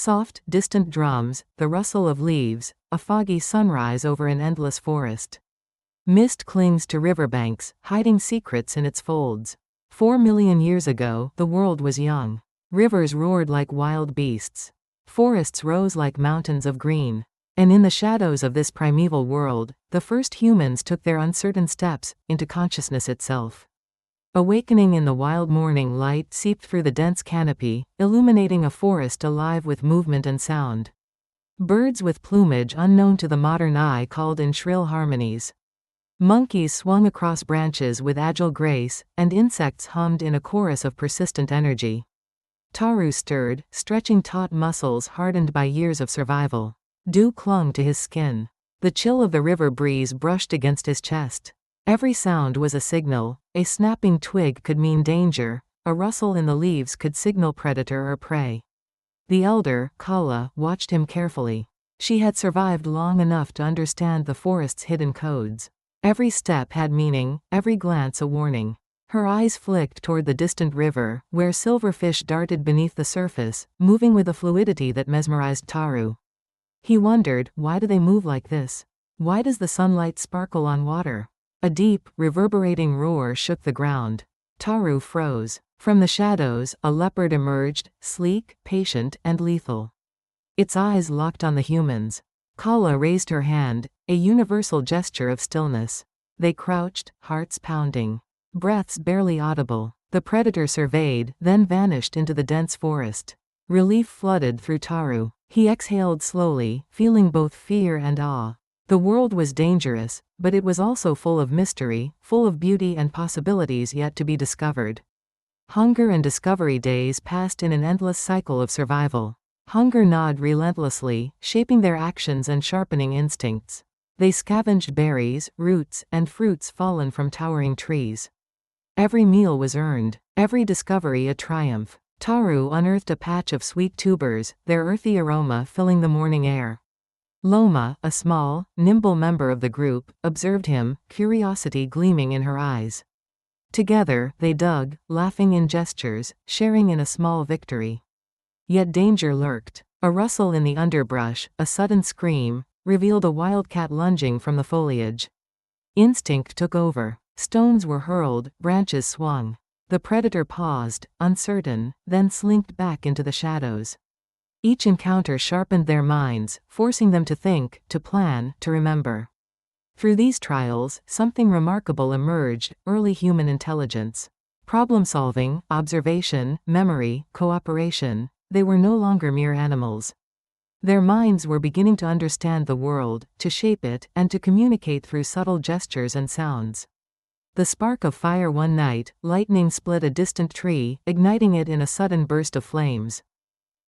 Soft, distant drums, the rustle of leaves, a foggy sunrise over an endless forest. Mist clings to riverbanks, hiding secrets in its folds. 4 million years ago, the world was young. Rivers roared like wild beasts. Forests rose like mountains of green. And in the shadows of this primeval world, the first humans took their uncertain steps into consciousness itself. Awakening in the wild morning light seeped through the dense canopy, illuminating a forest alive with movement and sound. Birds with plumage unknown to the modern eye called in shrill harmonies. Monkeys swung across branches with agile grace, and insects hummed in a chorus of persistent energy. Taru stirred, stretching taut muscles hardened by years of survival. Dew clung to his skin. The chill of the river breeze brushed against his chest. Every sound was a signal. A snapping twig could mean danger, a rustle in the leaves could signal predator or prey. The elder, Kala, watched him carefully. She had survived long enough to understand the forest's hidden codes. Every step had meaning, every glance a warning. Her eyes flicked toward the distant river, where silverfish darted beneath the surface, moving with a fluidity that mesmerized Taru. He wondered, why do they move like this? Why does the sunlight sparkle on water? A deep, reverberating roar shook the ground. Taru froze. From the shadows, a leopard emerged, sleek, patient, and lethal. Its eyes locked on the humans. Kala raised her hand, a universal gesture of stillness. They crouched, hearts pounding. Breaths barely audible. The predator surveyed, then vanished into the dense forest. Relief flooded through Taru. He exhaled slowly, feeling both fear and awe. The world was dangerous, but it was also full of mystery, full of beauty and possibilities yet to be discovered. Hunger and discovery days passed in an endless cycle of survival. Hunger gnawed relentlessly, shaping their actions and sharpening instincts. They scavenged berries, roots, and fruits fallen from towering trees. Every meal was earned, every discovery a triumph. Taru unearthed a patch of sweet tubers, their earthy aroma filling the morning air. Loma, a small, nimble member of the group, observed him, curiosity gleaming in her eyes. Together, they dug, laughing in gestures, sharing in a small victory. Yet danger lurked. A rustle in the underbrush, a sudden scream, revealed a wildcat lunging from the foliage. Instinct took over. Stones were hurled, branches swung. The predator paused, uncertain, then slinked back into the shadows. Each encounter sharpened their minds, forcing them to think, to plan, to remember. Through these trials, something remarkable emerged: early human intelligence. Problem-solving, observation, memory, cooperation. They were no longer mere animals. Their minds were beginning to understand the world, to shape it, and to communicate through subtle gestures and sounds. The spark of fire one night, lightning split a distant tree, igniting it in a sudden burst of flames.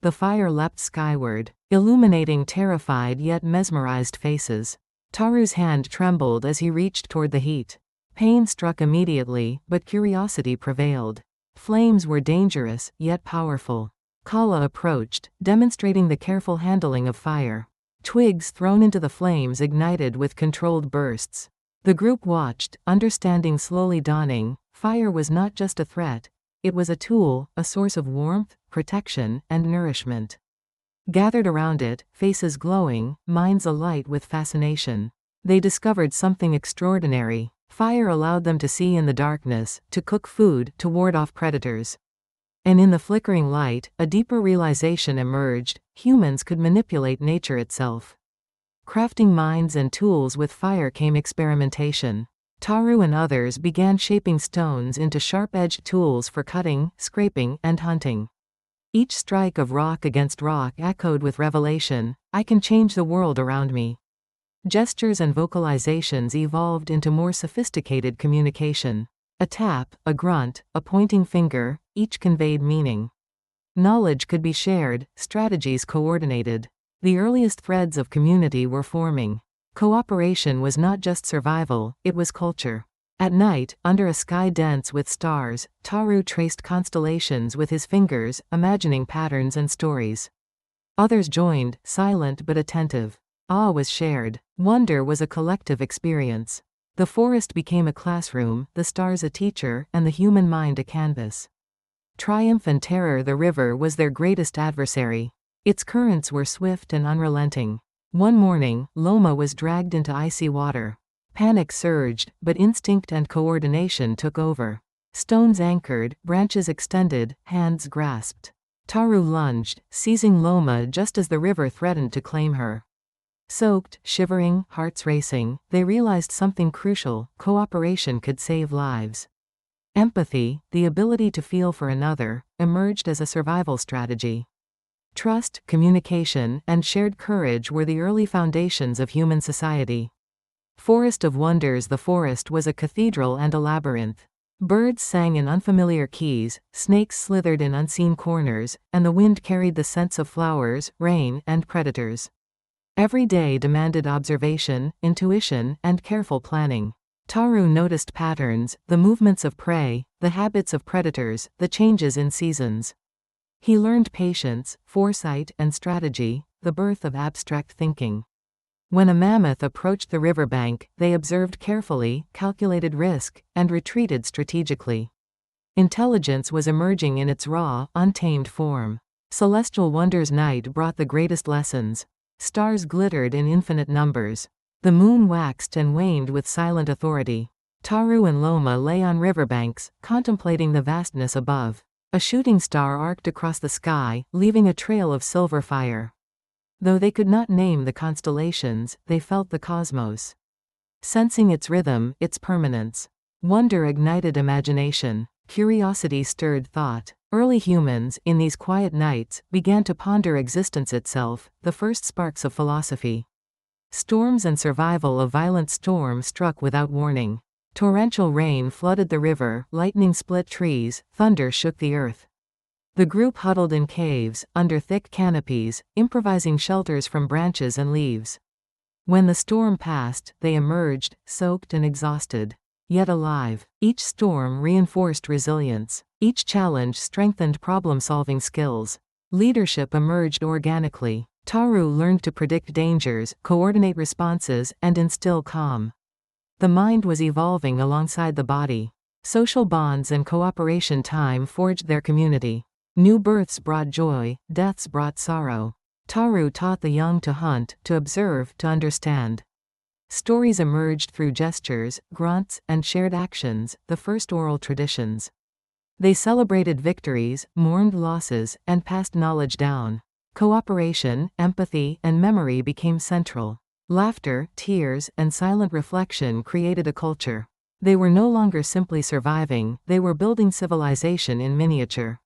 The fire leapt skyward, illuminating terrified yet mesmerized faces. Taru's hand trembled as he reached toward the heat. Pain struck immediately, but curiosity prevailed. Flames were dangerous, yet powerful. Kala approached, demonstrating the careful handling of fire. Twigs thrown into the flames ignited with controlled bursts. The group watched, understanding slowly dawning. Fire was not just a threat. It was a tool, a source of warmth, protection, and nourishment. Gathered around it, faces glowing, minds alight with fascination. They discovered something extraordinary. Fire allowed them to see in the darkness, to cook food, to ward off predators. And in the flickering light, a deeper realization emerged: humans could manipulate nature itself. Crafting minds and tools with fire came experimentation. Taru and others began shaping stones into sharp-edged tools for cutting, scraping, and hunting. Each strike of rock against rock echoed with revelation: I can change the world around me. Gestures and vocalizations evolved into more sophisticated communication. A tap, a grunt, a pointing finger, each conveyed meaning. Knowledge could be shared, strategies coordinated. The earliest threads of community were forming. Cooperation was not just survival, it was culture. At night, under a sky dense with stars, Taru traced constellations with his fingers, imagining patterns and stories. Others joined, silent but attentive. Awe was shared. Wonder was a collective experience. The forest became a classroom, the stars a teacher, and the human mind a canvas. Triumph and terror: the river was their greatest adversary. Its currents were swift and unrelenting. One morning, Loma was dragged into icy water. Panic surged, but instinct and coordination took over. Stones anchored, branches extended, hands grasped. Taru lunged, seizing Loma just as the river threatened to claim her. Soaked, shivering, hearts racing, they realized something crucial: cooperation could save lives. Empathy, the ability to feel for another, emerged as a survival strategy. Trust, communication, and shared courage were the early foundations of human society. Forest of Wonders. The forest was a cathedral and a labyrinth. Birds sang in unfamiliar keys, snakes slithered in unseen corners, and the wind carried the scents of flowers, rain, and predators. Every day demanded observation, intuition, and careful planning. Taru noticed patterns, the movements of prey, the habits of predators, the changes in seasons. He learned patience, foresight, and strategy, the birth of abstract thinking. When a mammoth approached the riverbank, they observed carefully, calculated risk, and retreated strategically. Intelligence was emerging in its raw, untamed form. Celestial Wonders. Night brought the greatest lessons. Stars glittered in infinite numbers. The moon waxed and waned with silent authority. Taru and Loma lay on riverbanks, contemplating the vastness above. A shooting star arced across the sky, leaving a trail of silver fire. Though they could not name the constellations, they felt the cosmos. Sensing its rhythm, its permanence. Wonder ignited imagination. Curiosity stirred thought. Early humans, in these quiet nights, began to ponder existence itself, the first sparks of philosophy. Storms and survival. A violent storm struck without warning. Torrential rain flooded the river, lightning split trees, thunder shook the earth. The group huddled in caves, under thick canopies, improvising shelters from branches and leaves. When the storm passed, they emerged, soaked and exhausted, yet alive. Each storm reinforced resilience. Each challenge strengthened problem-solving skills. Leadership emerged organically. Taru learned to predict dangers, coordinate responses, and instill calm. The mind was evolving alongside the body. Social bonds and cooperation. Time forged their community. New births brought joy, deaths brought sorrow. Taru taught the young to hunt, to observe, to understand. Stories emerged through gestures, grunts, and shared actions, the first oral traditions. They celebrated victories, mourned losses, and passed knowledge down. Cooperation, empathy, and memory became central. Laughter, tears, and silent reflection created a culture. They were no longer simply surviving, they were building civilization in miniature.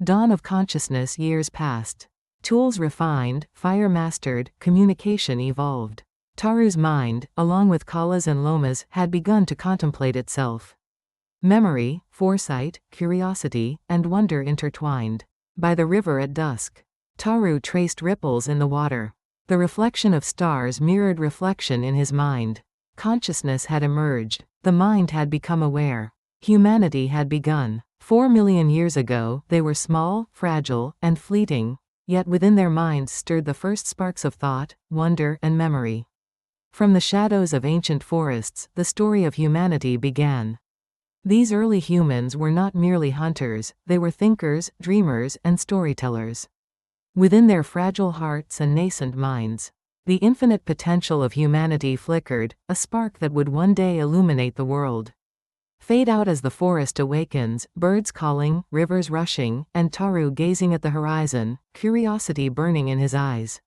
Dawn of consciousness. Years passed. Tools refined, fire mastered, communication evolved. Taru's mind, along with Kala's and Loma's, had begun to contemplate itself. Memory, foresight, curiosity, and wonder intertwined. By the river at dusk, Taru traced ripples in the water. The reflection of stars mirrored reflection in his mind. Consciousness had emerged. The mind had become aware. Humanity had begun. 4 million years ago, they were small, fragile, and fleeting, yet within their minds stirred the first sparks of thought, wonder, and memory. From the shadows of ancient forests, the story of humanity began. These early humans were not merely hunters, they were thinkers, dreamers, and storytellers. Within their fragile hearts and nascent minds, the infinite potential of humanity flickered, a spark that would one day illuminate the world. Fade out as the forest awakens, birds calling, rivers rushing, and Taru gazing at the horizon, curiosity burning in his eyes.